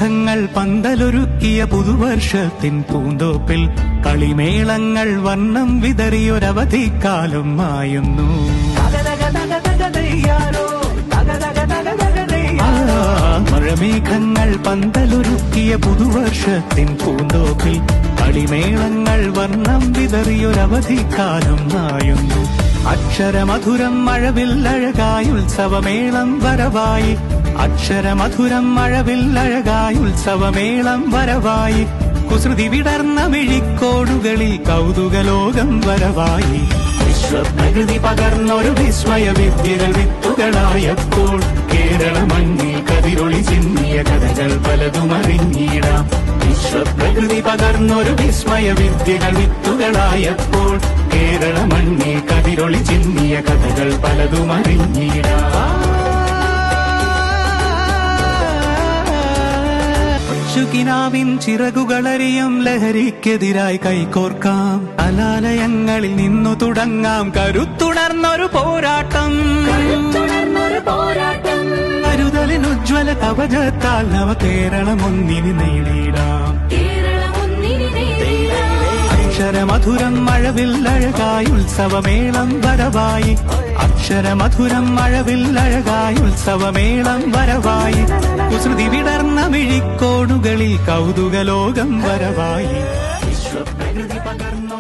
മഴമേഘങ്ങൾ പന്തലൊരുക്കിയ പുതുവർഷത്തിൻ പൂന്തോപ്പിൽ കളിമേളങ്ങൾ വർണ്ണം വിതറിയൊരവധിക്കാലം മായുന്നു. മഴമേഘങ്ങൾ പന്തലൊരുക്കിയ പുതുവർഷത്തിൻ പൂന്തോപ്പിൽ കളിമേളങ്ങൾ വർണ്ണം വിതറിയൊരവധിക്കാലം മായുന്നു. അക്ഷരമധുരം മഴവില്ലഴകായി ഉത്സവമേളം വരവായി. അക്ഷരമധുരം മഴവില്ലഴകായി ഉത്സവമേളം വരവായി. കുസൃതി വിടർന്ന മിഴിക്കോടുകളിൽ കൗതുകലോകം വരവായി. വിശ്വപ്രകൃതി പകർന്നൊരു വിസ്മയ വിദ്യകൾ വിത്തുകളായപ്പോൾ കേരള മണ്ണിൽ കതിരൊളി ചിന്നിയ കഥകൾ പലതും അറിഞ്ഞിടാം. വിശ്വപ്രകൃതി പകർന്നൊരു വിസ്മയ വിദ്യകൾ വിത്തുകളായപ്പോൾ കേരള മണ്ണിൽ കതിരൊളി ചിന്നിയ കഥകൾ പലതും അറിഞ്ഞിടാം. ചുകിനാവിൻ ചിറകുകളറിയും ലഹരിക്കെതിരായി കൈകോർക്കാം. കലാലയങ്ങളിൽ നിന്നു തുടങ്ങാം കരുത്തുണർന്നൊരു പോരാട്ടം. കരുതലിനുജ്വല കവചത്താൽ നവ കേരളം ഒന്നിന് നേടിയിടാം. അക്ഷരമധുരം മഴവില്ലഴകായി ഉത്സവമേളം വരവായി. അക്ഷരമധുരം മഴവില്ലഴകായി ഉത്സവമേളം വരവായി. കുസൃതി വിടർന്ന മിഴിക്കോടുകളിൽ കൗതുകലോകം വരവായി. വിശ്വപ്രകൃതി പകർന്ന